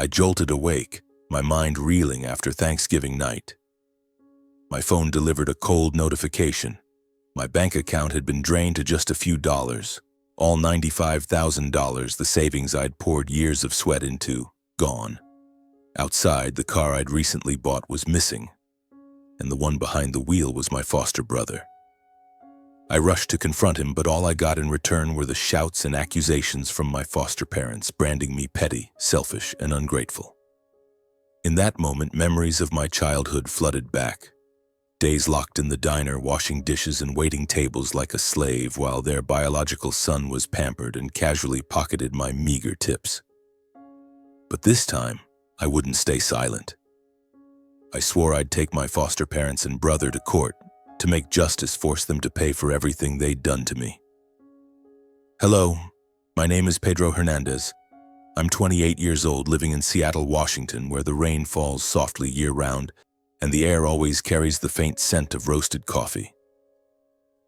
I jolted awake, my mind reeling after Thanksgiving night. My phone delivered a cold notification. My bank account had been drained to just a few dollars. All $95,000, the savings I'd poured years of sweat into, gone. Outside, the car I'd recently bought was missing, and the one behind the wheel was my foster brother. I rushed to confront him, but all I got in return were the shouts and accusations from my foster parents, branding me petty, selfish, and ungrateful. In that moment, memories of my childhood flooded back. Days locked in the diner, washing dishes and waiting tables like a slave while their biological son was pampered and casually pocketed my meager tips. But this time, I wouldn't stay silent. I swore I'd take my foster parents and brother to court to make justice, force them to pay for everything they'd done to me. Hello, my name is Pedro Hernandez. I'm 28 years old, living in Seattle, Washington, where the rain falls softly year-round and the air always carries the faint scent of roasted coffee.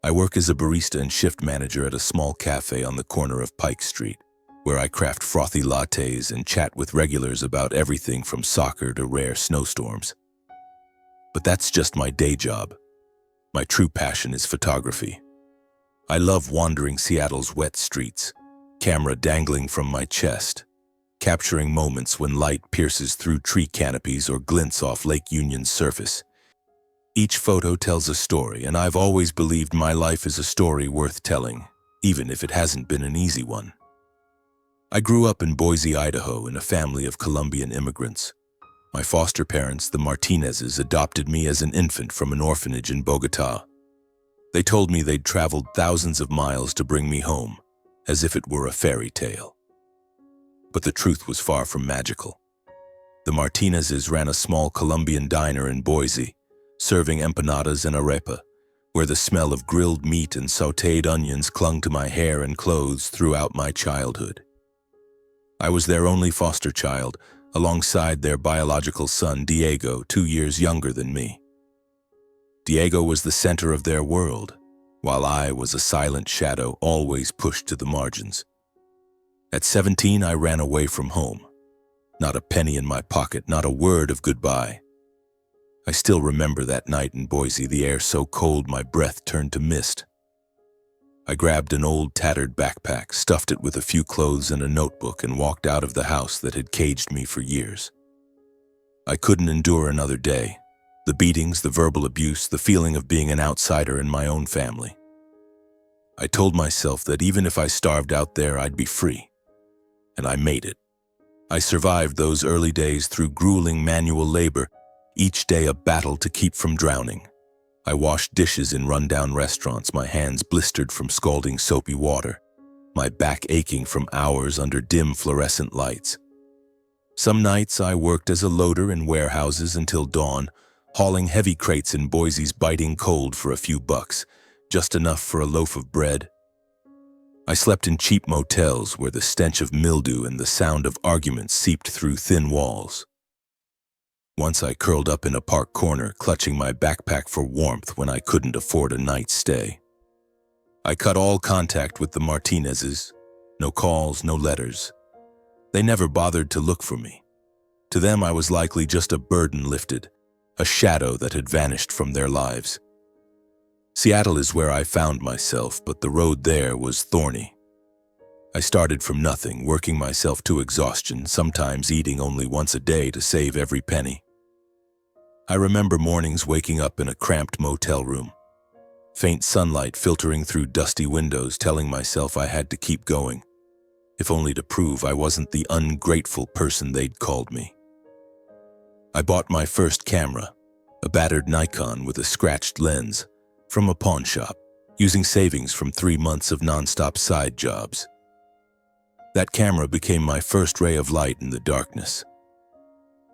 I work as a barista and shift manager at a small cafe on the corner of Pike Street, where I craft frothy lattes and chat with regulars about everything from soccer to rare snowstorms. But that's just my day job. My true passion is photography. I love wandering Seattle's wet streets, camera dangling from my chest, capturing moments when light pierces through tree canopies or glints off Lake Union's surface. Each photo tells a story, and I've always believed my life is a story worth telling, even if it hasn't been an easy one. I grew up in Boise, Idaho, in a family of Colombian immigrants. My foster parents, the Martinezes, adopted me as an infant from an orphanage in Bogota. They told me they'd traveled thousands of miles to bring me home, as if it were a fairy tale. But the truth was far from magical. The Martinezes ran a small Colombian diner in Boise, serving empanadas and arepa, where the smell of grilled meat and sautéed onions clung to my hair and clothes throughout my childhood. I was their only foster child, alongside their biological son, Diego, 2 years younger than me. Diego was the center of their world, while I was a silent shadow always pushed to the margins. At 17, I ran away from home. Not a penny in my pocket, not a word of goodbye. I still remember that night in Boise, the air so cold my breath turned to mist. I grabbed an old tattered backpack, stuffed it with a few clothes and a notebook, and walked out of the house that had caged me for years. I couldn't endure another day. The beatings, the verbal abuse, the feeling of being an outsider in my own family. I told myself that even if I starved out there, I'd be free. And I made it. I survived those early days through grueling manual labor, each day a battle to keep from drowning. I washed dishes in rundown restaurants, my hands blistered from scalding soapy water, my back aching from hours under dim fluorescent lights. Some nights I worked as a loader in warehouses until dawn, hauling heavy crates in Boise's biting cold for a few bucks, just enough for a loaf of bread. I slept in cheap motels where the stench of mildew and the sound of arguments seeped through thin walls. Once I curled up in a park corner, clutching my backpack for warmth when I couldn't afford a night's stay. I cut all contact with the Martinezes. No calls, no letters. They never bothered to look for me. To them, I was likely just a burden lifted, a shadow that had vanished from their lives. Seattle is where I found myself, but the road there was thorny. I started from nothing, working myself to exhaustion, sometimes eating only once a day to save every penny. I remember mornings waking up in a cramped motel room, faint sunlight filtering through dusty windows, telling myself I had to keep going, if only to prove I wasn't the ungrateful person they'd called me. I bought my first camera, a battered Nikon with a scratched lens, from a pawn shop, using savings from 3 months of nonstop side jobs. That camera became my first ray of light in the darkness.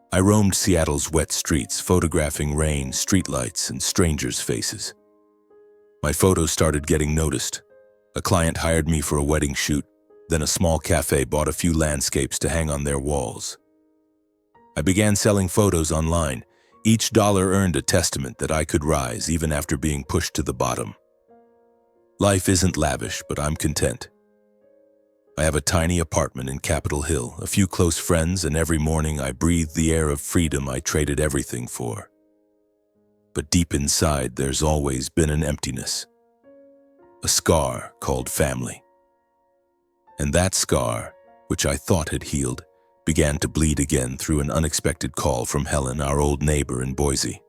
I roamed Seattle's wet streets, photographing rain, streetlights, and strangers' faces. My photos started getting noticed. A client hired me for a wedding shoot, then a small cafe bought a few landscapes to hang on their walls. I began selling photos online. Each dollar earned a testament that I could rise even after being pushed to the bottom. Life isn't lavish, but I'm content. I have a tiny apartment in Capitol Hill, a few close friends, and every morning I breathe the air of freedom I traded everything for. But deep inside, there's always been an emptiness, a scar called family. And that scar, which I thought had healed, began to bleed again through an unexpected call from Helen, our old neighbor in Boise.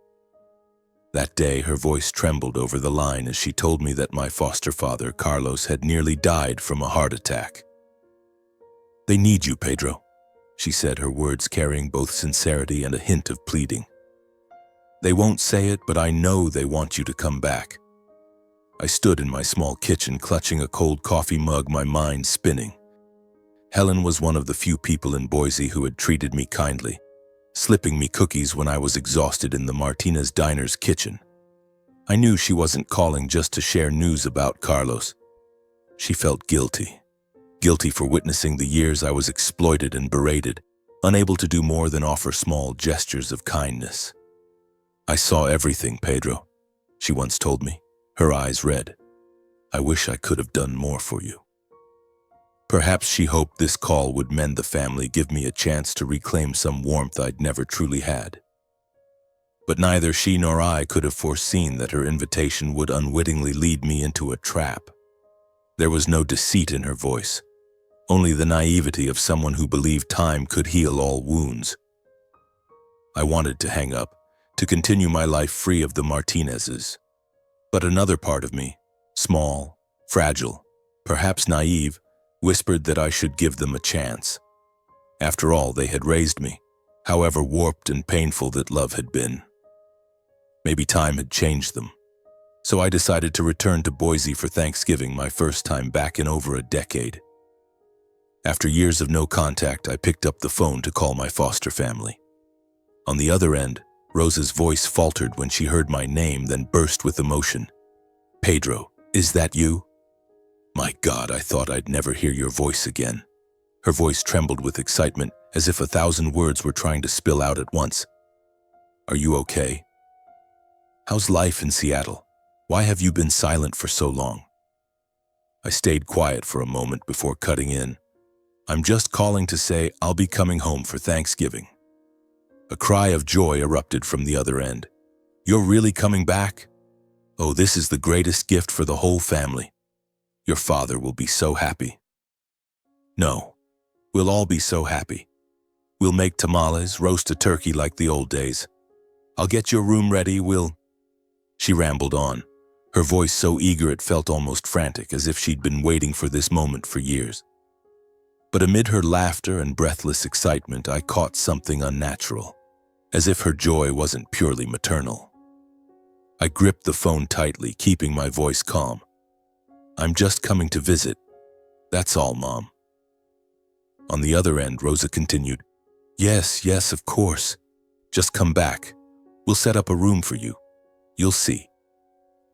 That day, her voice trembled over the line as she told me that my foster father, Carlos, had nearly died from a heart attack. "They need you, Pedro," she said, her words carrying both sincerity and a hint of pleading. "They won't say it, but I know they want you to come back." I stood in my small kitchen, clutching a cold coffee mug, my mind spinning. Helen was one of the few people in Boise who had treated me kindly, slipping me cookies when I was exhausted in the Martinez Diner's kitchen. I knew she wasn't calling just to share news about Carlos. She felt guilty. Guilty for witnessing the years I was exploited and berated, unable to do more than offer small gestures of kindness. "I saw everything, Pedro," she once told me, her eyes red. "I wish I could have done more for you." Perhaps she hoped this call would mend the family, give me a chance to reclaim some warmth I'd never truly had. But neither she nor I could have foreseen that her invitation would unwittingly lead me into a trap. There was no deceit in her voice, only the naivety of someone who believed time could heal all wounds. I wanted to hang up, to continue my life free of the Martinezes. But another part of me, small, fragile, perhaps naive, whispered that I should give them a chance. After all, they had raised me, however warped and painful that love had been. Maybe time had changed them. So I decided to return to Boise for Thanksgiving, my first time back in over a decade. After years of no contact, I picked up the phone to call my foster family. On the other end, Rosa's voice faltered when she heard my name, then burst with emotion. "Pedro, is that you?" "My God, I thought I'd never hear your voice again." Her voice trembled with excitement, as if 1,000 words were trying to spill out at once. "Are you okay? How's life in Seattle? Why have you been silent for so long?" I stayed quiet for a moment before cutting in. "I'm just calling to say I'll be coming home for Thanksgiving." A cry of joy erupted from the other end. "You're really coming back? Oh, this is the greatest gift for the whole family. Your father will be so happy." "No, we'll all be so happy. We'll make tamales, roast a turkey like the old days. I'll get your room ready, She rambled on, her voice so eager it felt almost frantic, as if she'd been waiting for this moment for years. But amid her laughter and breathless excitement, I caught something unnatural, as if her joy wasn't purely maternal. I gripped the phone tightly, keeping my voice calm. "I'm just coming to visit. That's all, Mom." On the other end, Rosa continued, Yes, of course. Just come back. We'll set up a room for you. You'll see.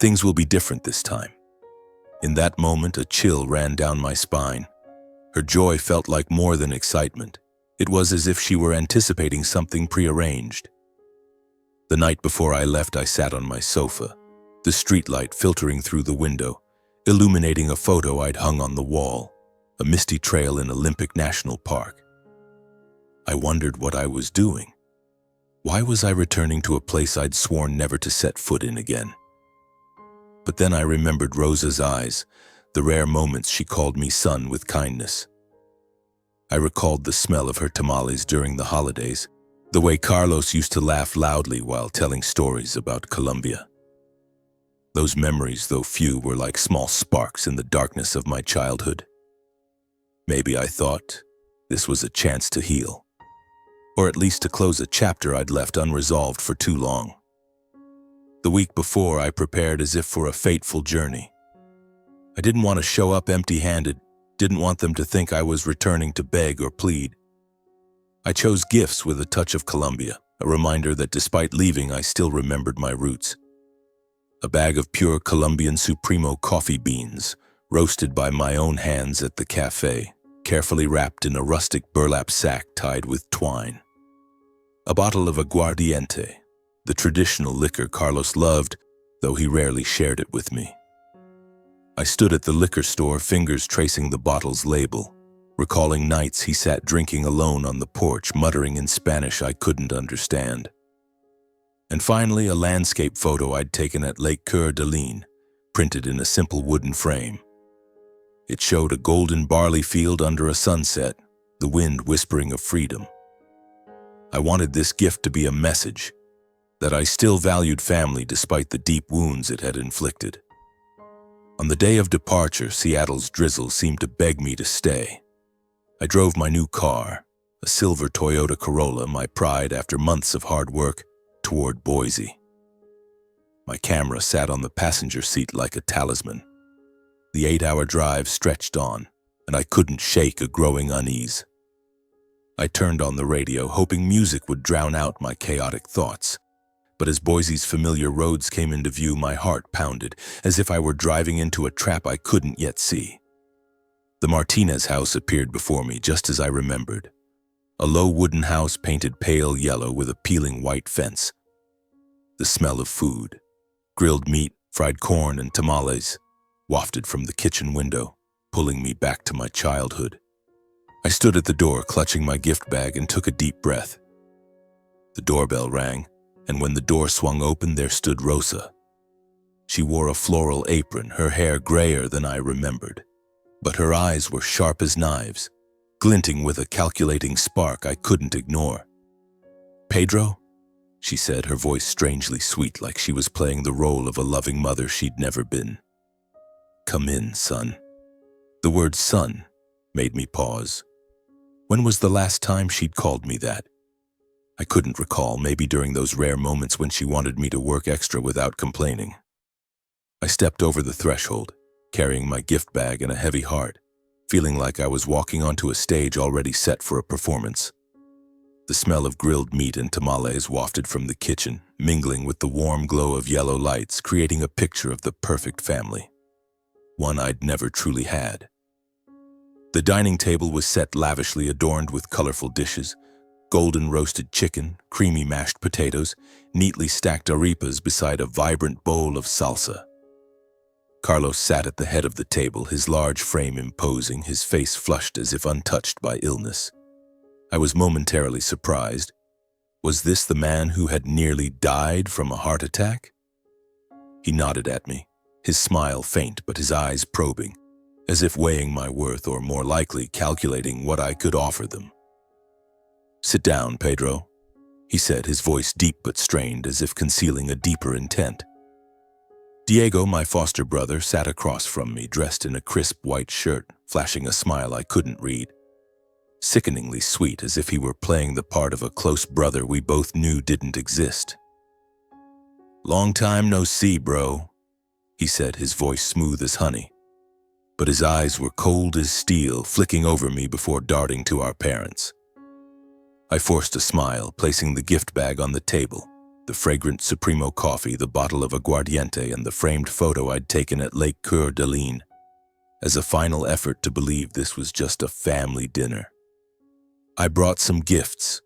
Things will be different this time." In that moment, a chill ran down my spine. Her joy felt like more than excitement. It was as if she were anticipating something prearranged. The night before I left, I sat on my sofa, the streetlight filtering through the window, illuminating a photo I'd hung on the wall, a misty trail in Olympic National Park. I wondered what I was doing. Why was I returning to a place I'd sworn never to set foot in again? But then I remembered Rosa's eyes, the rare moments she called me son with kindness. I recalled the smell of her tamales during the holidays, the way Carlos used to laugh loudly while telling stories about Colombia. Those memories, though few, were like small sparks in the darkness of my childhood. Maybe, I thought, this was a chance to heal, or at least to close a chapter I'd left unresolved for too long. The week before, I prepared as if for a fateful journey. I didn't want to show up empty-handed, didn't want them to think I was returning to beg or plead. I chose gifts with a touch of Colombia, a reminder that despite leaving, I still remembered my roots. A bag of pure Colombian Supremo coffee beans, roasted by my own hands at the cafe, carefully wrapped in a rustic burlap sack tied with twine. A bottle of aguardiente, the traditional liquor Carlos loved, though he rarely shared it with me. I stood at the liquor store, fingers tracing the bottle's label, recalling nights he sat drinking alone on the porch, muttering in Spanish I couldn't understand. And finally, a landscape photo I'd taken at Lake Coeur d'Alene, printed in a simple wooden frame. It showed a golden barley field under a sunset, the wind whispering of freedom. I wanted this gift to be a message, that I still valued family despite the deep wounds it had inflicted. On the day of departure, Seattle's drizzle seemed to beg me to stay. I drove my new car, a silver Toyota Corolla, my pride after months of hard work, toward Boise. My camera sat on the passenger seat like a talisman. The 8-hour drive stretched on, and I couldn't shake a growing unease. I turned on the radio, hoping music would drown out my chaotic thoughts. But as Boise's familiar roads came into view, my heart pounded, as if I were driving into a trap I couldn't yet see. The Martinez house appeared before me just as I remembered. A low wooden house painted pale yellow with a peeling white fence. The smell of food, grilled meat, fried corn, and tamales, wafted from the kitchen window, pulling me back to my childhood. I stood at the door, clutching my gift bag, and took a deep breath. The doorbell rang, and when the door swung open, there stood Rosa. She wore a floral apron, her hair grayer than I remembered, but her eyes were sharp as knives, glinting with a calculating spark I couldn't ignore. "Pedro?" she said, her voice strangely sweet, like she was playing the role of a loving mother she'd never been. "Come in, son." The word son made me pause. When was the last time she'd called me that? I couldn't recall, maybe during those rare moments when she wanted me to work extra without complaining. I stepped over the threshold, carrying my gift bag and a heavy heart, feeling like I was walking onto a stage already set for a performance. The smell of grilled meat and tamales wafted from the kitchen, mingling with the warm glow of yellow lights, creating a picture of the perfect family. One I'd never truly had. The dining table was set lavishly, adorned with colorful dishes, golden roasted chicken, creamy mashed potatoes, neatly stacked arepas beside a vibrant bowl of salsa. Carlos sat at the head of the table, his large frame imposing, his face flushed as if untouched by illness. I was momentarily surprised. Was this the man who had nearly died from a heart attack? He nodded at me, his smile faint but his eyes probing, as if weighing my worth, or more likely calculating what I could offer them. "Sit down, Pedro," he said, his voice deep but strained, as if concealing a deeper intent. Diego, my foster brother, sat across from me, dressed in a crisp white shirt, flashing a smile I couldn't read. Sickeningly sweet, as if he were playing the part of a close brother we both knew didn't exist. "Long time no see, bro," he said, his voice smooth as honey. But his eyes were cold as steel, flicking over me before darting to our parents. I forced a smile, placing the gift bag on the table, the fragrant Supremo coffee, the bottle of aguardiente, and the framed photo I'd taken at Lake Coeur d'Alene, as a final effort to believe this was just a family dinner. "I brought some gifts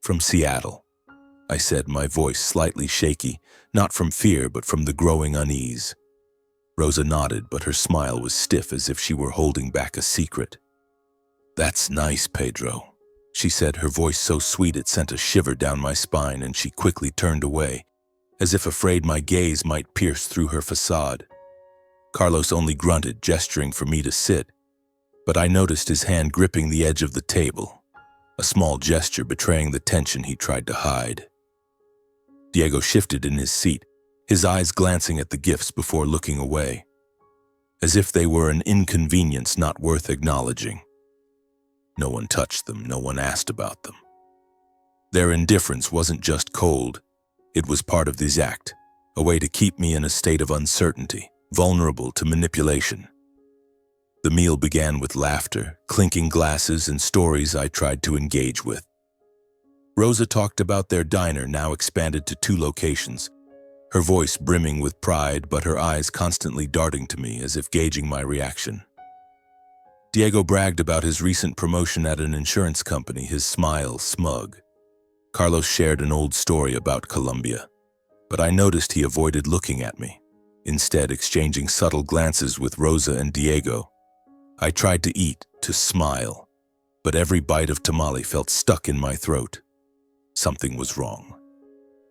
from Seattle," I said, my voice slightly shaky, not from fear but from the growing unease. Rosa nodded, but her smile was stiff, as if she were holding back a secret. "That's nice, Pedro," she said, her voice so sweet it sent a shiver down my spine, and she quickly turned away, as if afraid my gaze might pierce through her facade. Carlos only grunted, gesturing for me to sit, but I noticed his hand gripping the edge of the table, a small gesture betraying the tension he tried to hide. Diego shifted in his seat, his eyes glancing at the gifts before looking away, as if they were an inconvenience not worth acknowledging. No one touched them, no one asked about them. Their indifference wasn't just cold, it was part of this act, a way to keep me in a state of uncertainty, vulnerable to manipulation. The meal began with laughter, clinking glasses, and stories I tried to engage with. Rosa talked about their diner, now expanded to 2 locations, her voice brimming with pride, but her eyes constantly darting to me as if gauging my reaction. Diego bragged about his recent promotion at an insurance company, his smile smug. Carlos shared an old story about Colombia, but I noticed he avoided looking at me, instead exchanging subtle glances with Rosa and Diego. I tried to eat, to smile, but every bite of tamale felt stuck in my throat. Something was wrong.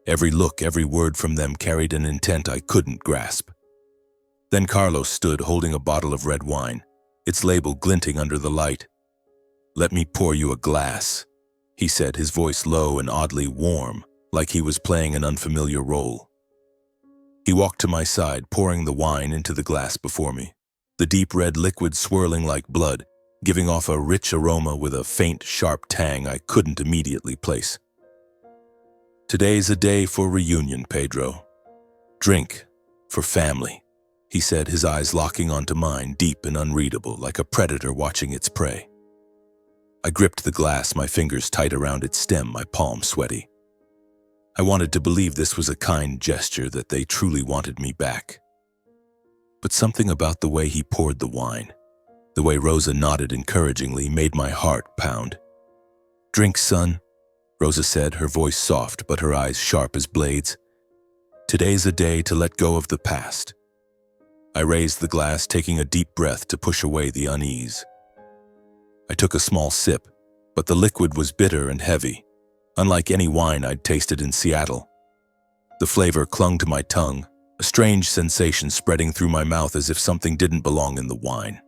Every look, every word from them carried an intent I couldn't grasp. Then Carlos stood holding a bottle of red wine, its label glinting under the light. "Let me pour you a glass," he said, his voice low and oddly warm, like he was playing an unfamiliar role. He walked to my side, pouring the wine into the glass before me, the deep red liquid swirling like blood, giving off a rich aroma with a faint, sharp tang I couldn't immediately place. "Today's a day for reunion, Pedro. Drink for family," he said, his eyes locking onto mine, deep and unreadable, like a predator watching its prey. I gripped the glass, my fingers tight around its stem, my palm sweaty. I wanted to believe this was a kind gesture, that they truly wanted me back. But something about the way he poured the wine, the way Rosa nodded encouragingly, made my heart pound. "Drink, son," Rosa said, her voice soft but her eyes sharp as blades. "Today's a day to let go of the past." I raised the glass, taking a deep breath to push away the unease. I took a small sip, but the liquid was bitter and heavy, unlike any wine I'd tasted in Seattle. The flavor clung to my tongue, a strange sensation spreading through my mouth as if something didn't belong in the wine.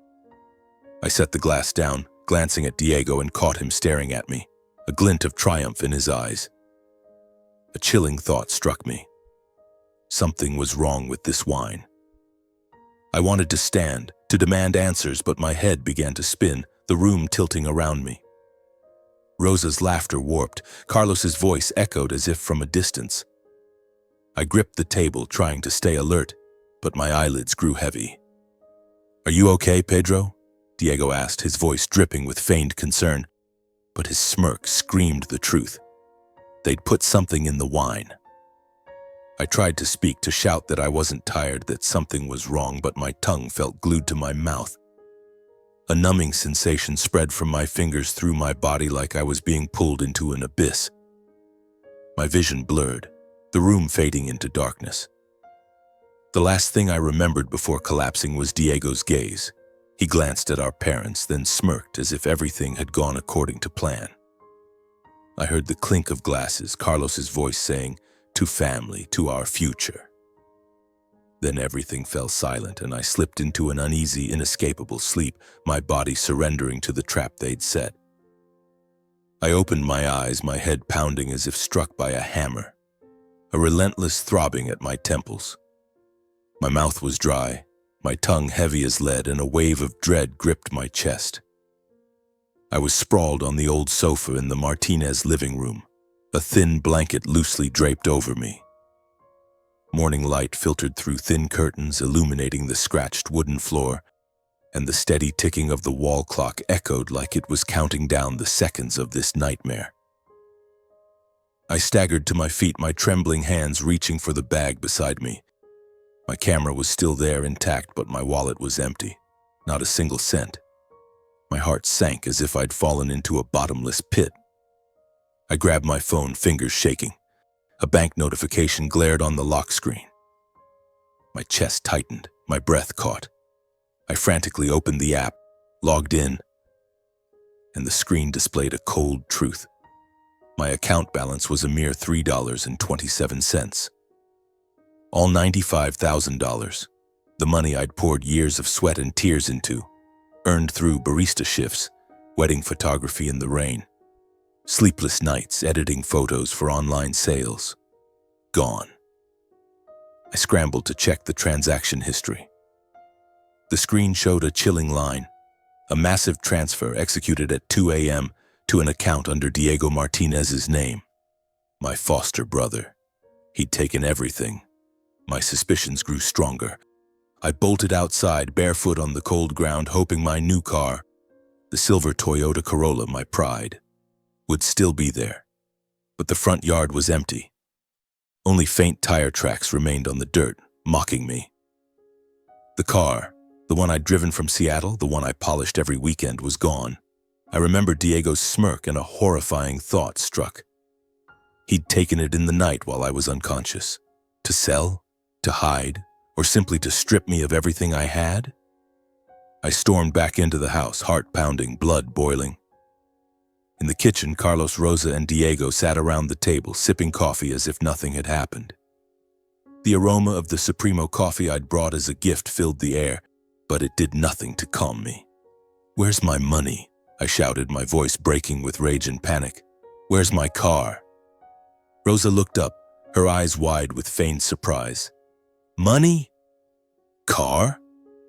I set the glass down, glancing at Diego, and caught him staring at me, a glint of triumph in his eyes. A chilling thought struck me. Something was wrong with this wine. I wanted to stand, to demand answers, but my head began to spin, the room tilting around me. Rosa's laughter warped. Carlos's voice echoed as if from a distance. I gripped the table, trying to stay alert, but my eyelids grew heavy. "Are you okay, Pedro?" Diego asked, his voice dripping with feigned concern, but his smirk screamed the truth. They'd put something in the wine. I tried to speak, to shout that I wasn't tired, that something was wrong, but my tongue felt glued to my mouth. A numbing sensation spread from my fingers through my body, like I was being pulled into an abyss. My vision blurred, the room fading into darkness. The last thing I remembered before collapsing was Diego's gaze. He glanced at our parents, then smirked as if everything had gone according to plan. I heard the clink of glasses, Carlos's voice saying, "To family, to our future." Then everything fell silent, and I slipped into an uneasy, inescapable sleep, my body surrendering to the trap they'd set. I opened my eyes, my head pounding as if struck by a hammer, a relentless throbbing at my temples. My mouth was dry, my tongue heavy as lead, and a wave of dread gripped my chest. I was sprawled on the old sofa in the Martinez living room, a thin blanket loosely draped over me. Morning light filtered through thin curtains, illuminating the scratched wooden floor, and the steady ticking of the wall clock echoed like it was counting down the seconds of this nightmare. I staggered to my feet, my trembling hands reaching for the bag beside me. My camera was still there, intact, but my wallet was empty, not a single cent. My heart sank as if I'd fallen into a bottomless pit. I grabbed my phone, fingers shaking. A bank notification glared on the lock screen. My chest tightened, my breath caught. I frantically opened the app, logged in, and the screen displayed a cold truth. My account balance was a mere $3.27. All $95,000, the money I'd poured years of sweat and tears into, earned through barista shifts, wedding photography in the rain, sleepless nights editing photos for online sales. Gone. I scrambled to check the transaction history. The screen showed a chilling line, a massive transfer executed at 2 a.m. to an account under Diego Martinez's name. My foster brother. He'd taken everything. My suspicions grew stronger. I bolted outside, barefoot on the cold ground, hoping my new car, the silver Toyota Corolla, my pride, would still be there. But the front yard was empty. Only faint tire tracks remained on the dirt, mocking me. The car, the one I'd driven from Seattle, the one I polished every weekend, was gone. I remembered Diego's smirk, and a horrifying thought struck. He'd taken it in the night while I was unconscious. To sell? To hide? Or simply to strip me of everything I had? I stormed back into the house, heart pounding, blood boiling. In the kitchen, Carlos, Rosa, and Diego sat around the table, sipping coffee as if nothing had happened. The aroma of the Supremo coffee I'd brought as a gift filled the air, but it did nothing to calm me. "Where's my money?" I shouted, my voice breaking with rage and panic. "Where's my car?" Rosa looked up, her eyes wide with feigned surprise. "Money? Car?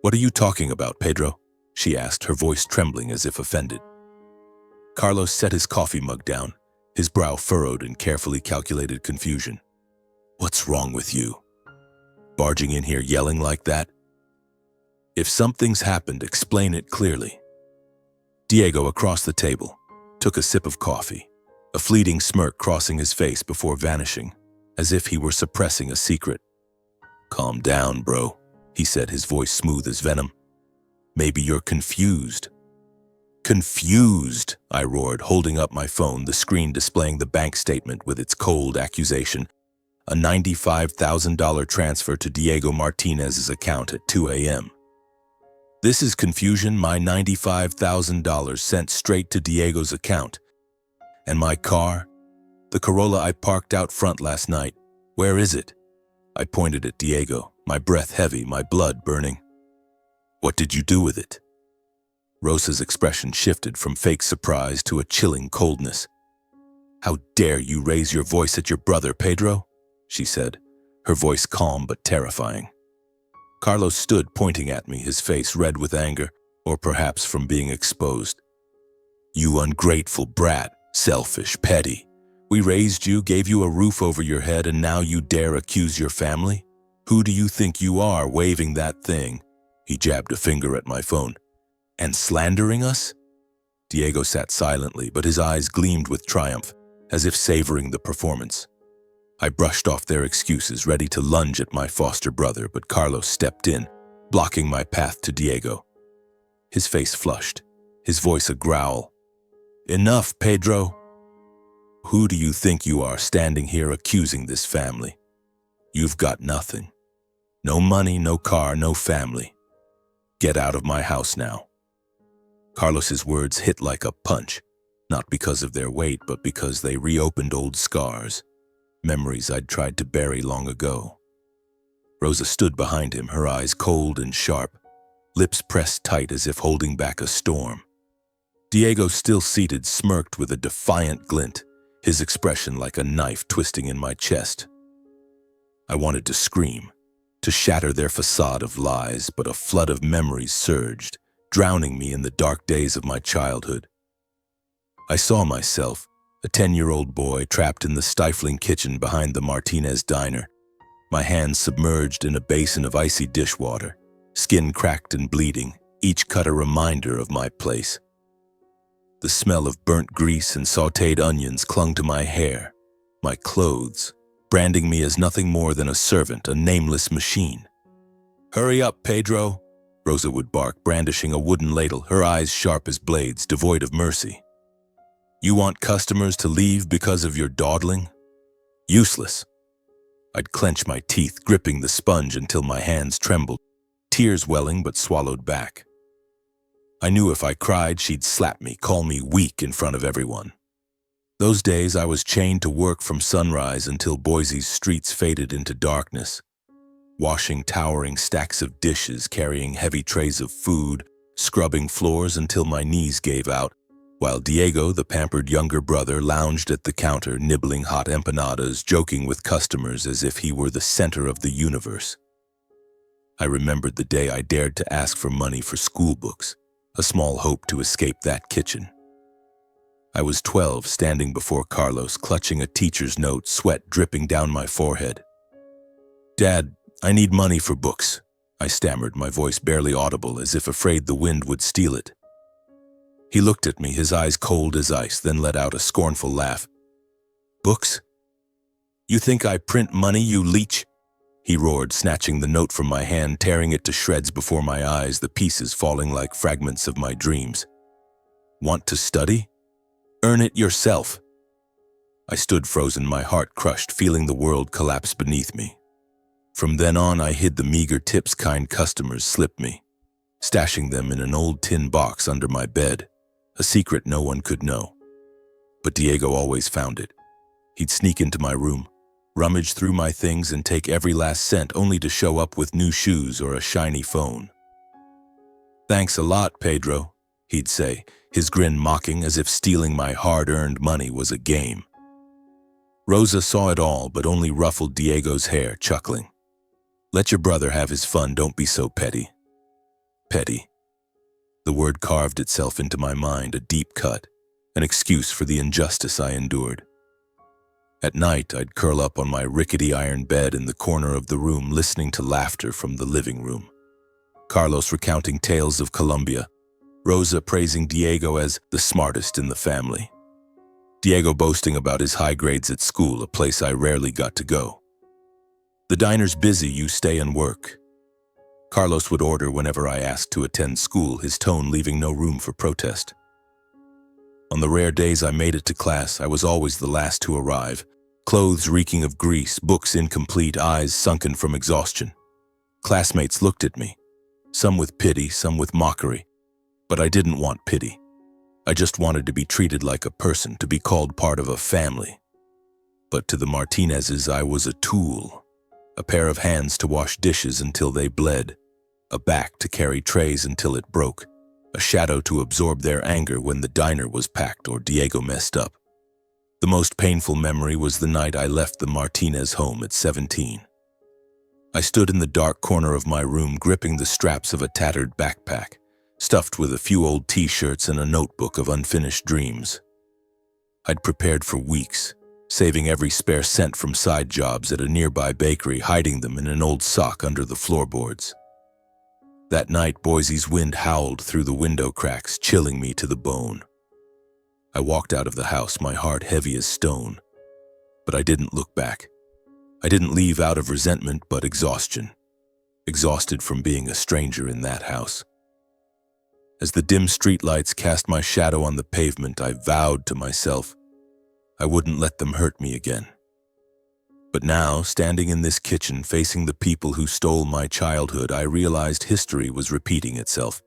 What are you talking about, Pedro?" she asked, her voice trembling as if offended. Carlos set his coffee mug down, his brow furrowed in carefully calculated confusion. "What's wrong with you? Barging in here yelling like that? If something's happened, explain it clearly." Diego, across the table, took a sip of coffee, a fleeting smirk crossing his face before vanishing, as if he were suppressing a secret. "Calm down, bro," he said, his voice smooth as venom. "Maybe you're confused." "Confused?" I roared, holding up my phone, the screen displaying the bank statement with its cold accusation. A $95,000 transfer to Diego Martinez's account at 2 a.m. "This is confusion. My $95,000 sent straight to Diego's account. And my car? The Corolla I parked out front last night. Where is it?" I pointed at Diego, my breath heavy, my blood burning. "What did you do with it?" Rosa's expression shifted from fake surprise to a chilling coldness. "How dare you raise your voice at your brother, Pedro?" she said, her voice calm but terrifying. Carlos stood pointing at me, his face red with anger, or perhaps from being exposed. "You ungrateful brat, selfish, petty. We raised you, gave you a roof over your head, and now you dare accuse your family? Who do you think you are, waving that thing?" He jabbed a finger at my phone. "And slandering us?" Diego sat silently, but his eyes gleamed with triumph, as if savoring the performance. I brushed off their excuses, ready to lunge at my foster brother, but Carlos stepped in, blocking my path to Diego. His face flushed, his voice a growl. "Enough, Pedro. Who do you think you are, standing here accusing this family? You've got nothing. No money, no car, no family. Get out of my house now." Carlos's words hit like a punch, not because of their weight, but because they reopened old scars, memories I'd tried to bury long ago. Rosa stood behind him, her eyes cold and sharp, lips pressed tight as if holding back a storm. Diego, still seated, smirked with a defiant glint, his expression like a knife twisting in my chest. I wanted to scream, to shatter their facade of lies, but a flood of memories surged, drowning me in the dark days of my childhood. I saw myself, a 10-year-old boy trapped in the stifling kitchen behind the Martinez diner, my hands submerged in a basin of icy dishwater, skin cracked and bleeding, each cut a reminder of my place. The smell of burnt grease and sautéed onions clung to my hair, my clothes, branding me as nothing more than a servant, a nameless machine. "Hurry up, Pedro," Rosa would bark, brandishing a wooden ladle, her eyes sharp as blades, devoid of mercy. "You want customers to leave because of your dawdling? Useless." I'd clench my teeth, gripping the sponge until my hands trembled, tears welling but swallowed back. I knew if I cried, she'd slap me, call me weak in front of everyone. Those days I was chained to work from sunrise until Boise's streets faded into darkness, washing towering stacks of dishes, carrying heavy trays of food, scrubbing floors until my knees gave out, while Diego, the pampered younger brother, lounged at the counter, nibbling hot empanadas, joking with customers as if he were the center of the universe. I remembered the day I dared to ask for money for school books, a small hope to escape that kitchen. I was 12, standing before Carlos, clutching a teacher's note, sweat dripping down my forehead. "Dad, I need money for books," I stammered, my voice barely audible, as if afraid the wind would steal it. He looked at me, his eyes cold as ice, then let out a scornful laugh. "Books? You think I print money, you leech?" he roared, snatching the note from my hand, tearing it to shreds before my eyes, the pieces falling like fragments of my dreams. "Want to study? Earn it yourself." I stood frozen, my heart crushed, feeling the world collapse beneath me. From then on, I hid the meager tips kind customers slipped me, stashing them in an old tin box under my bed, a secret no one could know. But Diego always found it. He'd sneak into my room, rummage through my things and take every last cent only to show up with new shoes or a shiny phone. "Thanks a lot, Pedro," he'd say, his grin mocking as if stealing my hard-earned money was a game. Rosa saw it all but only ruffled Diego's hair, chuckling. "Let your brother have his fun, don't be so petty." Petty. The word carved itself into my mind, a deep cut, an excuse for the injustice I endured. At night, I'd curl up on my rickety iron bed in the corner of the room listening to laughter from the living room. Carlos recounting tales of Colombia, Rosa praising Diego as the smartest in the family. Diego boasting about his high grades at school, a place I rarely got to go. "The diner's busy, you stay and work." Carlos would order whenever I asked to attend school, his tone leaving no room for protest. On the rare days I made it to class, I was always the last to arrive, clothes reeking of grease, books incomplete, eyes sunken from exhaustion. Classmates looked at me, some with pity, some with mockery, but I didn't want pity. I just wanted to be treated like a person, to be called part of a family. But to the Martinezes, I was a tool, a pair of hands to wash dishes until they bled, a back to carry trays until it broke, a shadow to absorb their anger when the diner was packed or Diego messed up. The most painful memory was the night I left the Martinez home at 17. I stood in the dark corner of my room gripping the straps of a tattered backpack, stuffed with a few old t-shirts and a notebook of unfinished dreams. I'd prepared for weeks, saving every spare cent from side jobs at a nearby bakery, hiding them in an old sock under the floorboards. That night, Boise's wind howled through the window cracks, chilling me to the bone. I walked out of the house, my heart heavy as stone. But I didn't look back. I didn't leave out of resentment, but exhaustion. Exhausted from being a stranger in that house. As the dim streetlights cast my shadow on the pavement, I vowed to myself I wouldn't let them hurt me again. But now, standing in this kitchen, facing the people who stole my childhood, I realized history was repeating itself.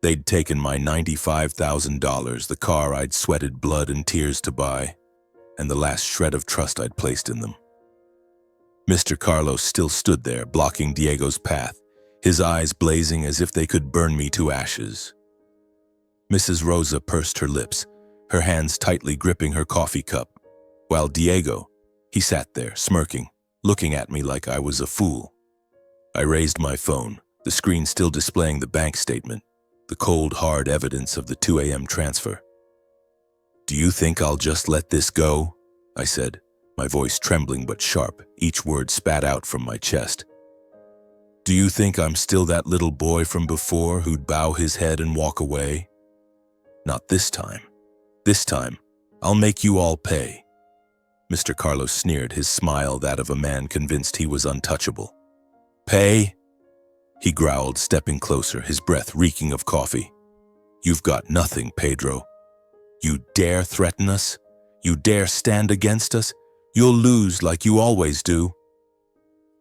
They'd taken my $95,000, the car I'd sweated blood and tears to buy, and the last shred of trust I'd placed in them. Mr. Carlos still stood there, blocking Diego's path, his eyes blazing as if they could burn me to ashes. Mrs. Rosa pursed her lips, her hands tightly gripping her coffee cup, while Diego, he sat there, smirking, looking at me like I was a fool. I raised my phone, the screen still displaying the bank statement, the cold, hard evidence of the 2 a.m. transfer. "Do you think I'll just let this go?" I said, my voice trembling but sharp, each word spat out from my chest. "Do you think I'm still that little boy from before who'd bow his head and walk away? Not this time. This time, I'll make you all pay." Mr. Carlos sneered, his smile that of a man convinced he was untouchable. "Pay?" he growled, stepping closer, his breath reeking of coffee. "You've got nothing, Pedro. You dare threaten us? You dare stand against us? You'll lose like you always do."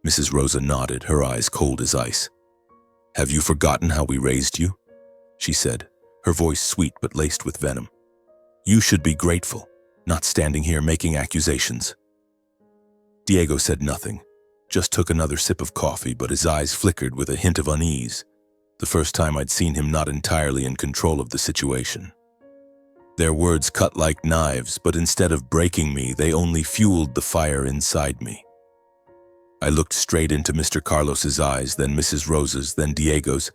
Mrs. Rosa nodded, her eyes cold as ice. "Have you forgotten how we raised you?" she said, her voice sweet but laced with venom. "You should be grateful, not standing here making accusations." Diego said nothing, just took another sip of coffee, but his eyes flickered with a hint of unease, the first time I'd seen him not entirely in control of the situation. Their words cut like knives, but instead of breaking me, they only fueled the fire inside me. I looked straight into Mr. Carlos's eyes, then Mrs. Rosa's, then Diego's,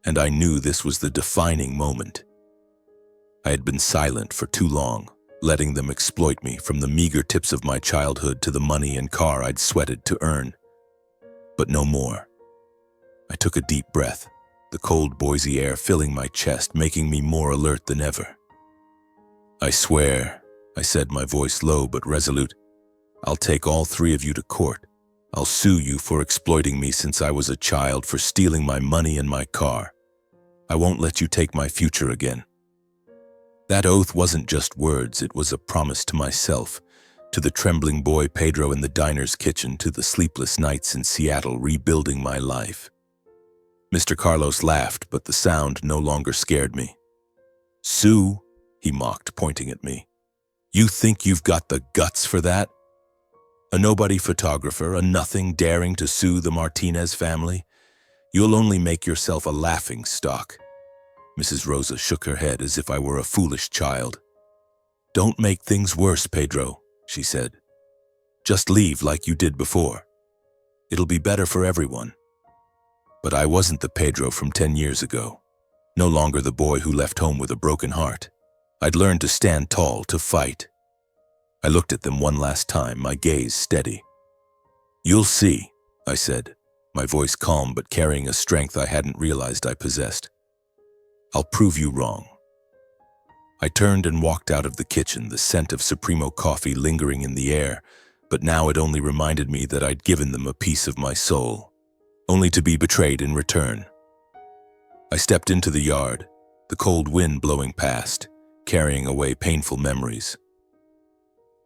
and I knew this was the defining moment. I had been silent for too long, letting them exploit me, from the meager tips of my childhood to the money and car I'd sweated to earn. But no more. I took a deep breath, the cold Boise air filling my chest, making me more alert than ever. "I swear," I said, my voice low but resolute, "I'll take all 3 of you to court. I'll sue you for exploiting me since I was a child, for stealing my money and my car. I won't let you take my future again." That oath wasn't just words, it was a promise to myself, to the trembling boy Pedro in the diner's kitchen, to the sleepless nights in Seattle rebuilding my life. Mr. Carlos laughed, but the sound no longer scared me. "Sue," he mocked, pointing at me. You think you've got the guts for that? A nobody photographer, a nothing daring to sue the Martinez family? You'll only make yourself a laughing stock. Mrs. Rosa shook her head as if I were a foolish child. Don't make things worse, Pedro, she said. Just leave like you did before. It'll be better for everyone. But I wasn't the Pedro from 10 years ago. No longer the boy who left home with a broken heart. I'd learned to stand tall, to fight. I looked at them one last time, my gaze steady. You'll see, I said, my voice calm but carrying a strength I hadn't realized I possessed. I'll prove you wrong. I turned and walked out of the kitchen, the scent of Supremo coffee lingering in the air, but now it only reminded me that I'd given them a piece of my soul, only to be betrayed in return. I stepped into the yard, the cold wind blowing past, carrying away painful memories.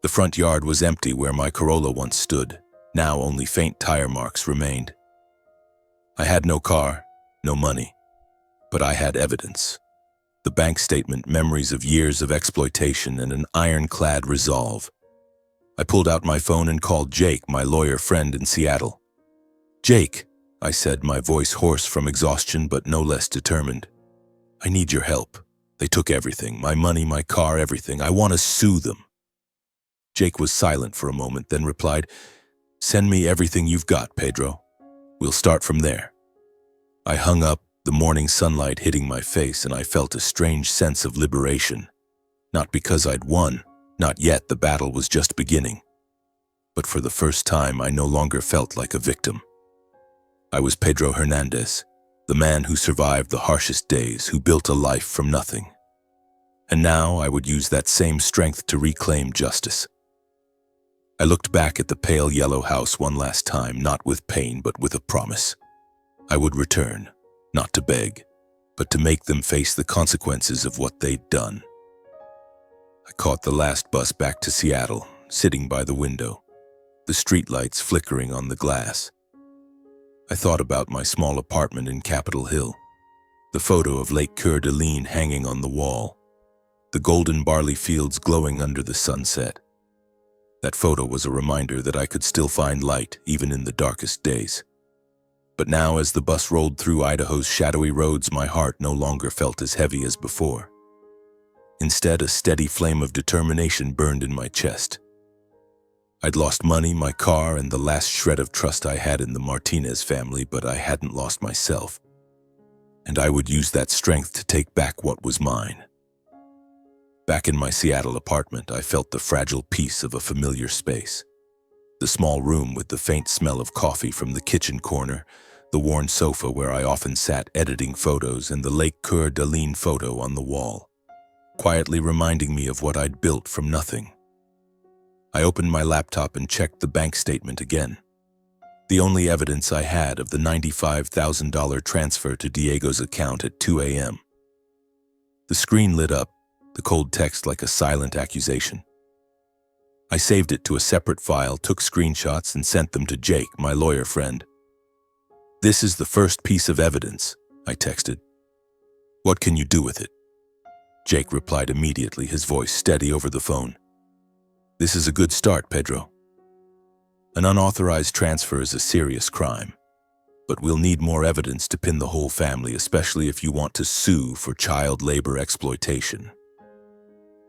The front yard was empty where my Corolla once stood. Now only faint tire marks remained. I had no car, no money, but I had evidence. The bank statement, memories of years of exploitation, and an ironclad resolve. I pulled out my phone and called Jake, my lawyer friend in Seattle. Jake, I said, my voice hoarse from exhaustion but no less determined. I need your help. They took everything, my money, my car, everything. I want to sue them. Jake was silent for a moment, then replied, Send me everything you've got, Pedro. We'll start from there. I hung up, the morning sunlight hitting my face, and I felt a strange sense of liberation. Not because I'd won, not yet, the battle was just beginning. But for the first time, I no longer felt like a victim. I was Pedro Hernandez, the man who survived the harshest days, who built a life from nothing. And now I would use that same strength to reclaim justice. I looked back at the pale yellow house one last time, not with pain, but with a promise. I would return, not to beg, but to make them face the consequences of what they'd done. I caught the last bus back to Seattle, sitting by the window, the streetlights flickering on the glass. I thought about my small apartment in Capitol Hill, the photo of Lake Coeur d'Alene hanging on the wall, the golden barley fields glowing under the sunset. That photo was a reminder that I could still find light, even in the darkest days. But now, as the bus rolled through Idaho's shadowy roads, my heart no longer felt as heavy as before. Instead, a steady flame of determination burned in my chest. I'd lost money, my car, and the last shred of trust I had in the Martinez family, but I hadn't lost myself. And I would use that strength to take back what was mine. Back in my Seattle apartment, I felt the fragile peace of a familiar space. The small room with the faint smell of coffee from the kitchen corner, the worn sofa where I often sat editing photos, and the Lake Coeur d'Alene photo on the wall, quietly reminding me of what I'd built from nothing. I opened my laptop and checked the bank statement again. The only evidence I had of the $95,000 transfer to Diego's account at 2 a.m. The screen lit up, the cold text like a silent accusation. I saved it to a separate file, took screenshots, and sent them to Jake, my lawyer friend. This is the first piece of evidence, I texted. What can you do with it? Jake replied immediately, his voice steady over the phone. This is a good start, Pedro. An unauthorized transfer is a serious crime, but we'll need more evidence to pin the whole family, especially if you want to sue for child labor exploitation.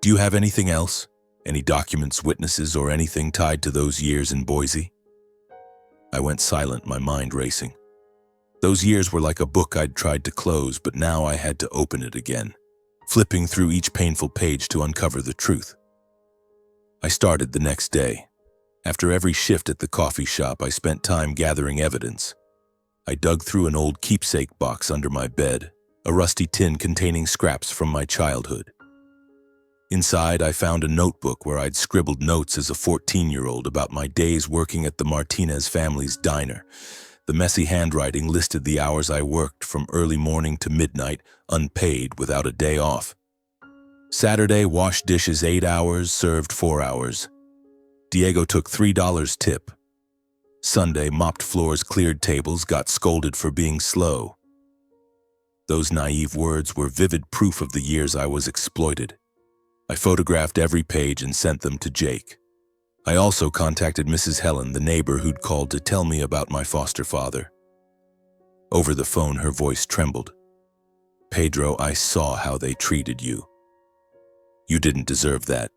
Do you have anything else? Any documents, witnesses, or anything tied to those years in Boise? I went silent, my mind racing. Those years were like a book I'd tried to close, but now I had to open it again, flipping through each painful page to uncover the truth. I started the next day. After every shift at the coffee shop, I spent time gathering evidence. I dug through an old keepsake box under my bed, a rusty tin containing scraps from my childhood. Inside, I found a notebook where I'd scribbled notes as a 14-year-old about my days working at the Martinez family's diner. The messy handwriting listed the hours I worked from early morning to midnight, unpaid, without a day off. Saturday, washed dishes 8 hours, served 4 hours. Diego took $3 tip. Sunday, mopped floors, cleared tables, got scolded for being slow. Those naive words were vivid proof of the years I was exploited. I photographed every page and sent them to Jake. I also contacted Mrs. Helen, the neighbor who'd called to tell me about my foster father. Over the phone, her voice trembled. "Pedro, I saw how they treated you. You didn't deserve that.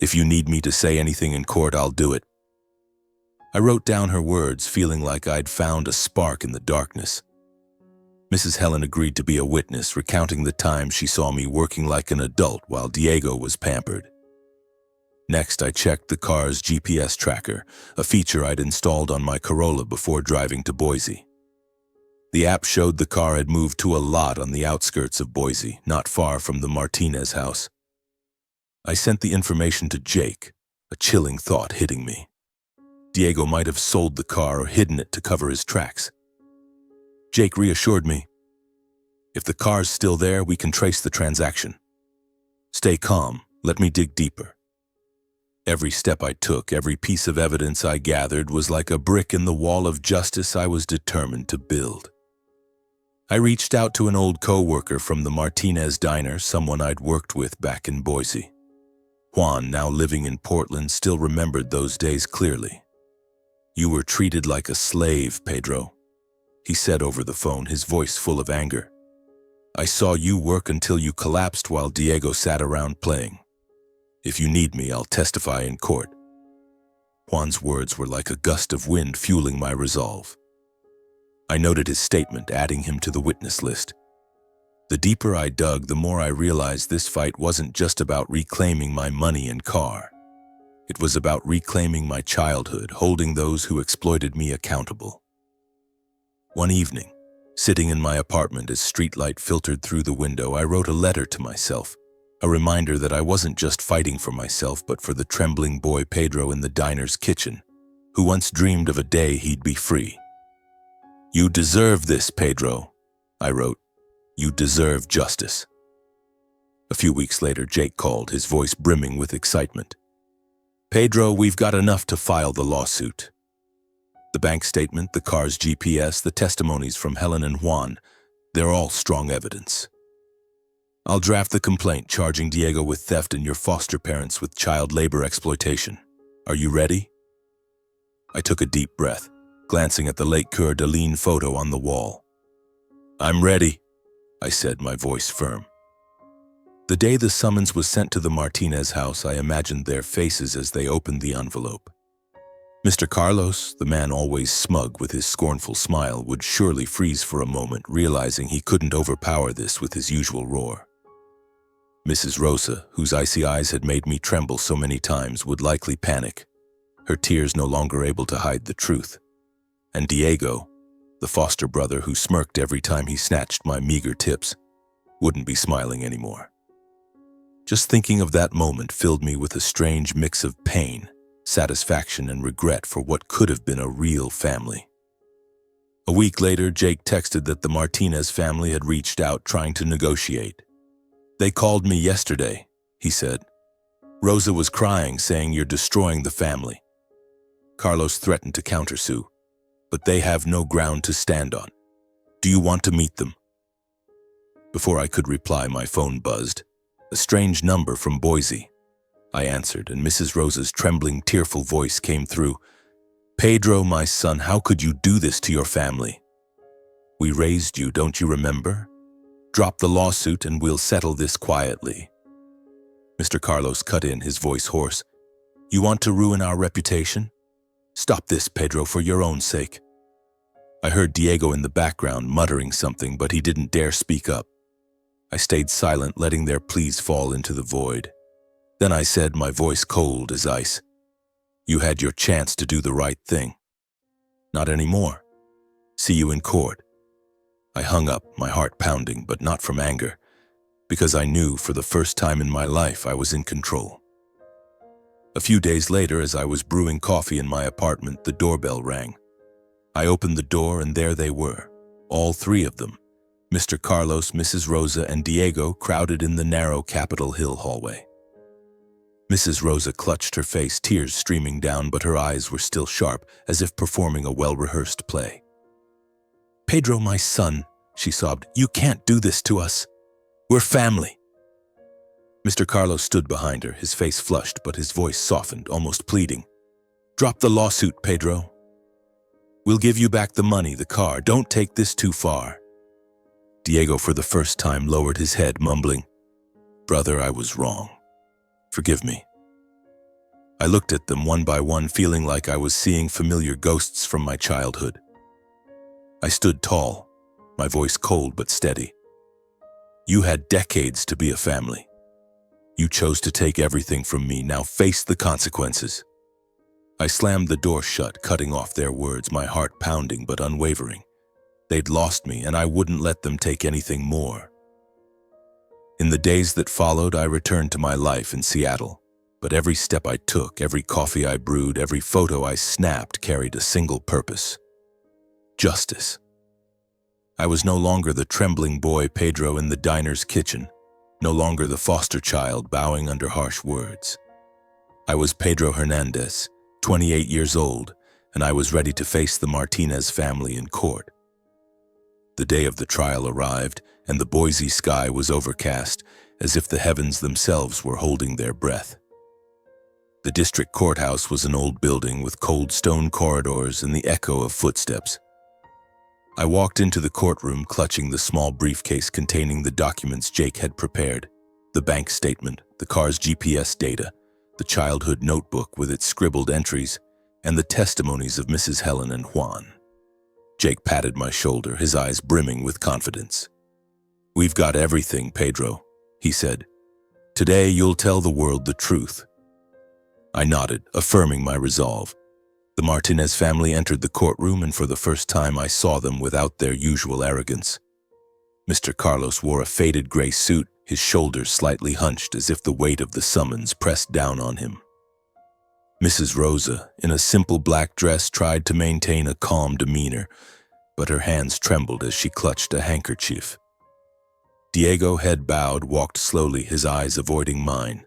If you need me to say anything in court, I'll do it." I wrote down her words, feeling like I'd found a spark in the darkness. Mrs. Helen agreed to be a witness, recounting the time she saw me working like an adult while Diego was pampered. Next, I checked the car's GPS tracker, a feature I'd installed on my Corolla before driving to Boise. The app showed the car had moved to a lot on the outskirts of Boise, not far from the Martinez house. I sent the information to Jake, a chilling thought hitting me. Diego might have sold the car or hidden it to cover his tracks. Jake reassured me, "If the car's still there, we can trace the transaction. Stay calm, let me dig deeper." Every step I took, every piece of evidence I gathered was like a brick in the wall of justice I was determined to build. I reached out to an old co-worker from the Martinez diner, someone I'd worked with back in Boise. Juan, now living in Portland, still remembered those days clearly. "You were treated like a slave, Pedro," he said over the phone, his voice full of anger. "I saw you work until you collapsed while Diego sat around playing. If you need me, I'll testify in court." Juan's words were like a gust of wind fueling my resolve. I noted his statement, adding him to the witness list. The deeper I dug, the more I realized this fight wasn't just about reclaiming my money and car. It was about reclaiming my childhood, holding those who exploited me accountable. One evening, sitting in my apartment as streetlight filtered through the window, I wrote a letter to myself, a reminder that I wasn't just fighting for myself, but for the trembling boy Pedro in the diner's kitchen, who once dreamed of a day he'd be free. "You deserve this, Pedro," I wrote. "You deserve justice." A few weeks later, Jake called, his voice brimming with excitement. "Pedro, we've got enough to file the lawsuit. The bank statement, the car's GPS, the testimonies from Helen and Juan, they're all strong evidence. I'll draft the complaint charging Diego with theft and your foster parents with child labor exploitation. Are you ready?" I took a deep breath, glancing at the Lake Coeur d'Alene photo on the wall. "I'm ready," I said, my voice firm. The day the summons was sent to the Martinez house, I imagined their faces as they opened the envelope. Mr. Carlos, the man always smug with his scornful smile, would surely freeze for a moment, realizing he couldn't overpower this with his usual roar. Mrs. Rosa, whose icy eyes had made me tremble so many times, would likely panic, her tears no longer able to hide the truth. And Diego, the foster brother who smirked every time he snatched my meager tips, wouldn't be smiling anymore. Just thinking of that moment filled me with a strange mix of pain, satisfaction, and regret for what could have been a real family. A week later, Jake texted that the Martinez family had reached out trying to negotiate. "They called me yesterday," he said. "Rosa was crying, saying you're destroying the family." Carlos threatened to countersue, but they have no ground to stand on. "Do you want to meet them?" Before I could reply, my phone buzzed. A strange number from Boise. I answered, and Mrs. Rosa's trembling, tearful voice came through. "Pedro, my son, how could you do this to your family? We raised you, don't you remember? Drop the lawsuit and we'll settle this quietly." Mr. Carlos cut in, his voice hoarse. "You want to ruin our reputation? Stop this, Pedro, for your own sake." I heard Diego in the background muttering something, but he didn't dare speak up. I stayed silent, letting their pleas fall into the void. Then I said, my voice cold as ice, "You had your chance to do the right thing. Not anymore. See you in court." I hung up, my heart pounding, but not from anger, because I knew for the first time in my life I was in control. A few days later, as I was brewing coffee in my apartment, the doorbell rang. I opened the door and there they were, all three of them, Mr. Carlos, Mrs. Rosa, and Diego, crowded in the narrow Capitol Hill hallway. Mrs. Rosa clutched her face, tears streaming down, but her eyes were still sharp, as if performing a well-rehearsed play. "Pedro, my son," she sobbed, "you can't do this to us. We're family." Mr. Carlos stood behind her, his face flushed, but his voice softened, almost pleading. "Drop the lawsuit, Pedro. We'll give you back the money, the car. Don't take this too far." Diego, for the first time, lowered his head, mumbling, "Brother, I was wrong. Forgive me." I looked at them one by one, feeling like I was seeing familiar ghosts from my childhood. I stood tall, my voice cold but steady. "You had decades to be a family. You chose to take everything from me. Now face the consequences." I slammed the door shut, cutting off their words, my heart pounding but unwavering. They'd lost me, and I wouldn't let them take anything more. In the days that followed, I returned to my life in Seattle. But every step I took, every coffee I brewed, every photo I snapped carried a single purpose: justice. I was no longer the trembling boy Pedro in the diner's kitchen, no longer the foster child bowing under harsh words. I was Pedro Hernandez, 28 years old, and I was ready to face the Martinez family in court. The day of the trial arrived, and the Boise sky was overcast, as if the heavens themselves were holding their breath. The district courthouse was an old building with cold stone corridors and the echo of footsteps. I walked into the courtroom clutching the small briefcase containing the documents Jake had prepared: the bank statement, the car's GPS data, the childhood notebook with its scribbled entries, and the testimonies of Mrs. Helen and Juan. Jake patted my shoulder, his eyes brimming with confidence. "We've got everything, Pedro," he said. "Today you'll tell the world the truth." I nodded, affirming my resolve. The Martinez family entered the courtroom, and for the first time I saw them without their usual arrogance. Mr. Carlos wore a faded gray suit, his shoulders slightly hunched as if the weight of the summons pressed down on him. Mrs. Rosa, in a simple black dress, tried to maintain a calm demeanor, but her hands trembled as she clutched a handkerchief. Diego, head bowed, walked slowly, his eyes avoiding mine.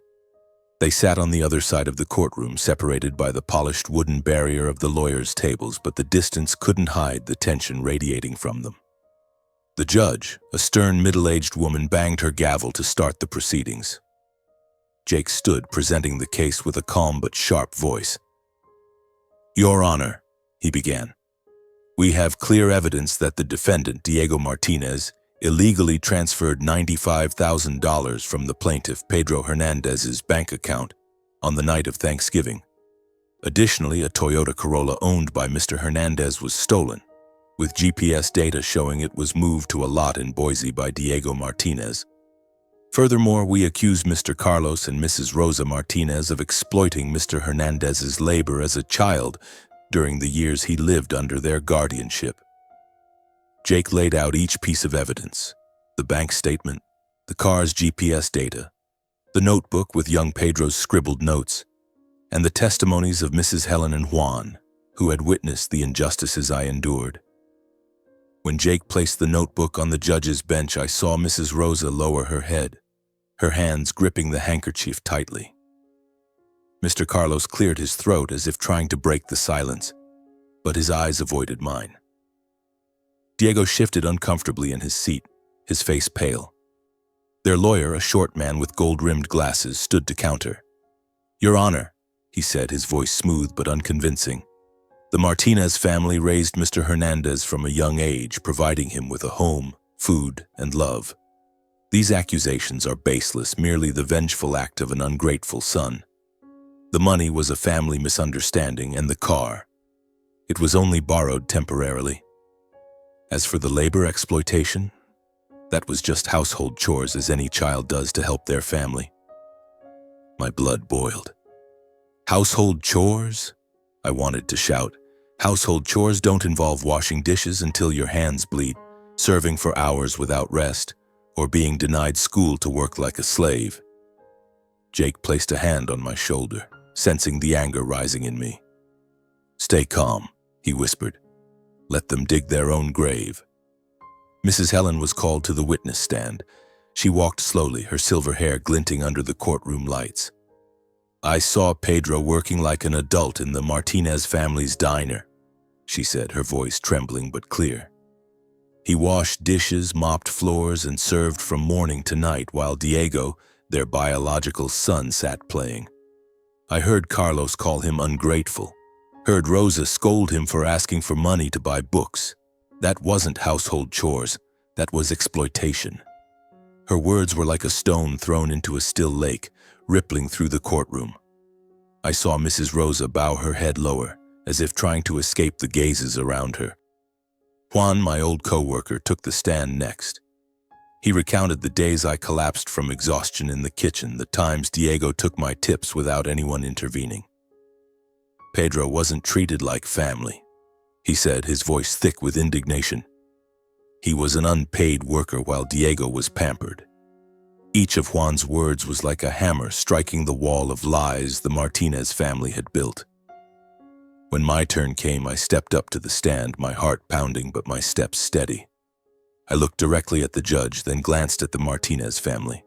They sat on the other side of the courtroom, separated by the polished wooden barrier of the lawyers' tables, but the distance couldn't hide the tension radiating from them. The judge, a stern middle-aged woman, banged her gavel to start the proceedings. Jake stood, presenting the case with a calm but sharp voice. "Your Honor," he began, "we have clear evidence that the defendant, Diego Martinez, illegally transferred $95,000 from the plaintiff Pedro Hernandez's bank account on the night of Thanksgiving. Additionally, a Toyota Corolla owned by Mr. Hernandez was stolen, with GPS data showing it was moved to a lot in Boise by Diego Martinez. Furthermore, we accuse Mr. Carlos and Mrs. Rosa Martinez of exploiting Mr. Hernandez's labor as a child during the years he lived under their guardianship." Jake laid out each piece of evidence: the bank statement, the car's GPS data, the notebook with young Pedro's scribbled notes, and the testimonies of Mrs. Helen and Juan, who had witnessed the injustices I endured. When Jake placed the notebook on the judge's bench, I saw Mrs. Rosa lower her head, her hands gripping the handkerchief tightly. Mr. Carlos cleared his throat as if trying to break the silence, but his eyes avoided mine. Diego shifted uncomfortably in his seat, his face pale. Their lawyer, a short man with gold-rimmed glasses, stood to counter. "Your Honor," he said, his voice smooth but unconvincing, "the Martinez family raised Mr. Hernandez from a young age, providing him with a home, food, and love. These accusations are baseless, merely the vengeful act of an ungrateful son. The money was a family misunderstanding, and the car, it was only borrowed temporarily. As for the labor exploitation, that was just household chores as any child does to help their family." My blood boiled. "Household chores?" I wanted to shout. "Household chores don't involve washing dishes until your hands bleed, serving for hours without rest, or being denied school to work like a slave." Jake placed a hand on my shoulder, sensing the anger rising in me. "Stay calm," he whispered. "Let them dig their own grave." Mrs. Helen was called to the witness stand. She walked slowly, her silver hair glinting under the courtroom lights. "I saw Pedro working like an adult in the Martinez family's diner," she said, her voice trembling but clear. "He washed dishes, mopped floors, and served from morning to night while Diego, Their biological son sat playing. I heard Carlos call him ungrateful. Heard Rosa scold him for asking for money to buy books. That wasn't household chores, that was exploitation. Her words were like a stone thrown into a still lake, rippling through the courtroom. I saw Mrs. Rosa bow her head lower, as if trying to escape the gazes around her. Juan, my old co-worker, took the stand next. He recounted the days I collapsed from exhaustion in the kitchen, the times Diego took my tips without anyone intervening. Pedro wasn't treated like family, he said, his voice thick with indignation. He was an unpaid worker while Diego was pampered. Each of Juan's words was like a hammer striking the wall of lies the Martinez family had built. When my turn came, I stepped up to the stand, my heart pounding but my steps steady. I looked directly at the judge, then glanced at the Martinez family.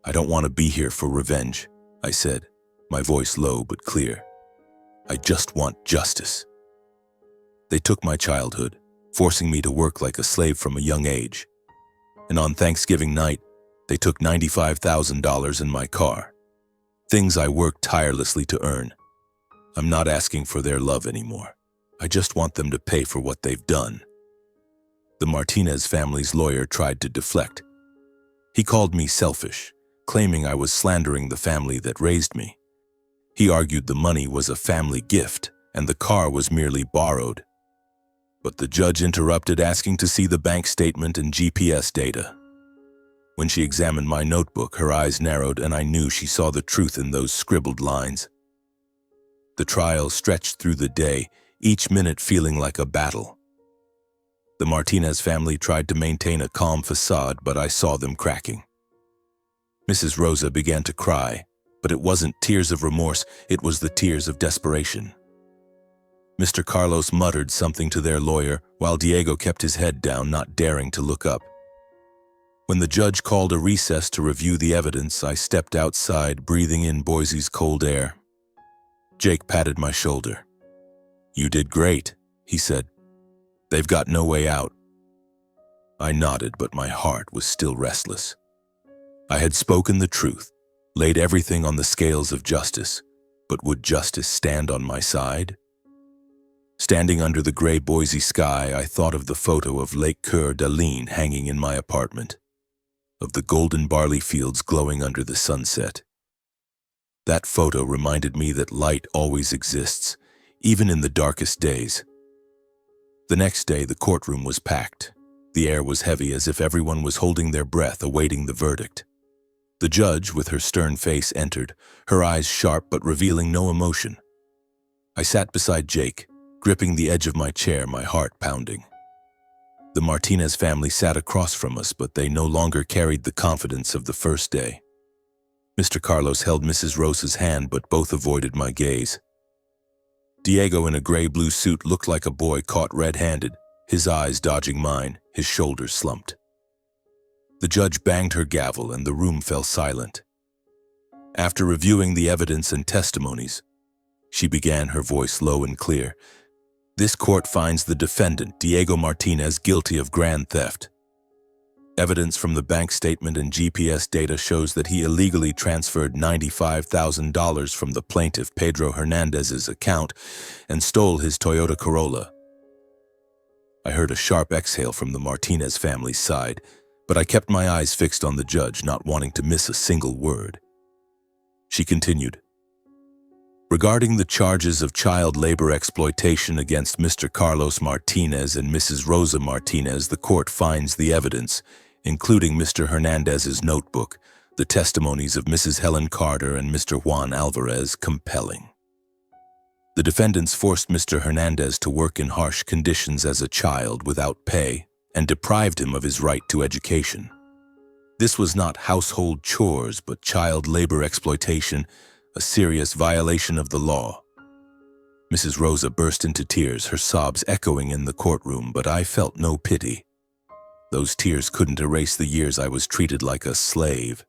I don't want to be here for revenge, I said, my voice low but clear. I just want justice. They took my childhood, forcing me to work like a slave from a young age. And on Thanksgiving night, they took $95,000 in my car. Things I worked tirelessly to earn. I'm not asking for their love anymore. I just want them to pay for what they've done. The Martinez family's lawyer tried to deflect. He called me selfish, claiming I was slandering the family that raised me. He argued the money was a family gift and the car was merely borrowed. But the judge interrupted, asking to see the bank statement and GPS data. When she examined my notebook, her eyes narrowed and I knew she saw the truth in those scribbled lines. The trial stretched through the day, each minute feeling like a battle. The Martinez family tried to maintain a calm facade, but I saw them cracking. Mrs. Rosa began to cry, but it wasn't tears of remorse, it was the tears of desperation. Mr. Carlos muttered something to their lawyer, while Diego kept his head down, not daring to look up. When the judge called a recess to review the evidence, I stepped outside, breathing in Boise's cold air. Jake patted my shoulder. "You did great," he said. "They've got no way out." I nodded, but my heart was still restless. I had spoken the truth, laid everything on the scales of justice, but would justice stand on my side? Standing under the gray Boise sky, I thought of the photo of Lake Coeur d'Alene hanging in my apartment, of the golden barley fields glowing under the sunset. That photo reminded me that light always exists, even in the darkest days. The next day, the courtroom was packed. The air was heavy, as if everyone was holding their breath, awaiting the verdict. The judge, with her stern face, entered, her eyes sharp but revealing no emotion. I sat beside Jake, gripping the edge of my chair, my heart pounding. The Martinez family sat across from us, but they no longer carried the confidence of the first day. Mr. Carlos held Mrs. Rosa's hand, but both avoided my gaze. Diego, in a gray-blue suit, looked like a boy caught red-handed, his eyes dodging mine, his shoulders slumped. The judge banged her gavel and the room fell silent. After reviewing the evidence and testimonies, she began, her voice low and clear. "This court finds the defendant, Diego Martinez, guilty of grand theft. Evidence from the bank statement and GPS data shows that he illegally transferred $95,000 from the plaintiff Pedro Hernandez's account and stole his Toyota Corolla." I heard a sharp exhale from the Martinez family's side, but I kept my eyes fixed on the judge, not wanting to miss a single word. She continued, "Regarding the charges of child labor exploitation against Mr. Carlos Martinez and Mrs. Rosa Martinez, the court finds the evidence, including Mr. Hernandez's notebook, the testimonies of Mrs. Helen Carter and Mr. Juan Alvarez, compelling. The defendants forced Mr. Hernandez to work in harsh conditions as a child without pay and deprived him of his right to education. This was not household chores, but child labor exploitation, a serious violation of the law." Mrs. Rosa burst into tears, her sobs echoing in the courtroom, but I felt no pity. Those tears couldn't erase the years I was treated like a slave.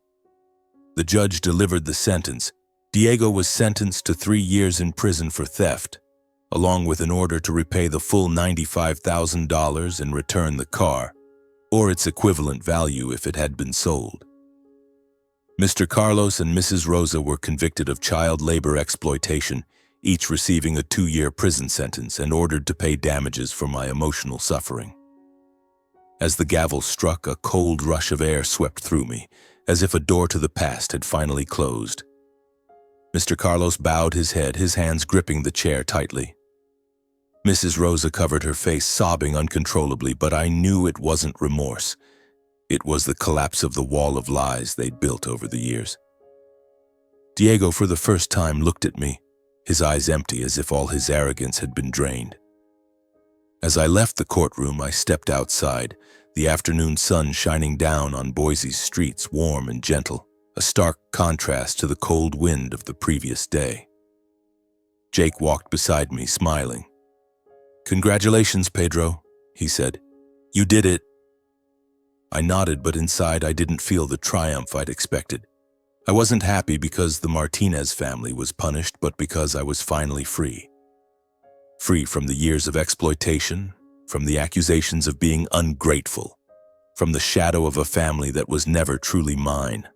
The judge delivered the sentence. Diego was sentenced to 3 years in prison for theft, along with an order to repay the full $95,000 and return the car, or its equivalent value if it had been sold. Mr. Carlos and Mrs. Rosa were convicted of child labor exploitation, each receiving a 2-year prison sentence and ordered to pay damages for my emotional suffering. As the gavel struck, a cold rush of air swept through me, as if a door to the past had finally closed. Mr. Carlos bowed his head, his hands gripping the chair tightly. Mrs. Rosa covered her face, sobbing uncontrollably, but I knew it wasn't remorse. It was the collapse of the wall of lies they'd built over the years. Diego, for the first time, looked at me, his eyes empty as if all his arrogance had been drained. As I left the courtroom, I stepped outside, the afternoon sun shining down on Boise's streets, warm and gentle, a stark contrast to the cold wind of the previous day. Jake walked beside me, smiling. "Congratulations, Pedro," he said. "You did it." I nodded, but inside I didn't feel the triumph I'd expected. I wasn't happy because the Martinez family was punished, but because I was finally free. Free from the years of exploitation, from the accusations of being ungrateful, from the shadow of a family that was never truly mine.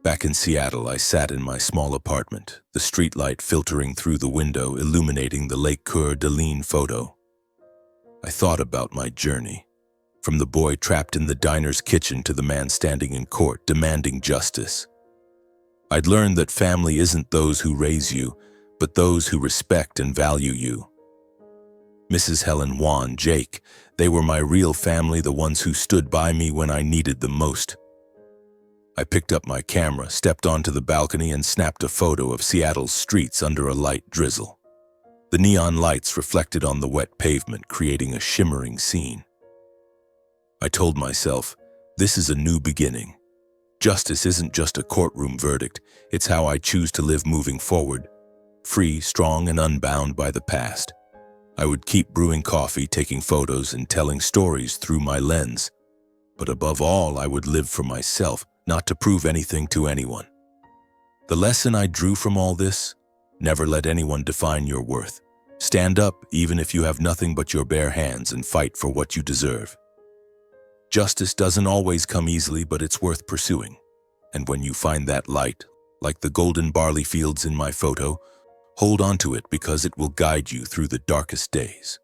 Back in Seattle, I sat in my small apartment, the streetlight filtering through the window, illuminating the Lake Coeur d'Alene photo. I thought about my journey, from the boy trapped in the diner's kitchen to the man standing in court demanding justice. I'd learned that family isn't those who raise you, but those who respect and value you. Mrs. Helen, Juan, Jake, they were my real family, the ones who stood by me when I needed them most. I picked up my camera, stepped onto the balcony, and snapped a photo of Seattle's streets under a light drizzle. The neon lights reflected on the wet pavement, creating a shimmering scene. I told myself, this is a new beginning. Justice isn't just a courtroom verdict, it's how I choose to live moving forward, free, strong, and unbound by the past. I would keep brewing coffee, taking photos, and telling stories through my lens. But above all, I would live for myself, not to prove anything to anyone. The lesson I drew from all this: never let anyone define your worth. Stand up even if you have nothing but your bare hands and fight for what you deserve. Justice doesn't always come easily, but it's worth pursuing. And when you find that light, like the golden barley fields in my photo, hold on to it because it will guide you through the darkest days.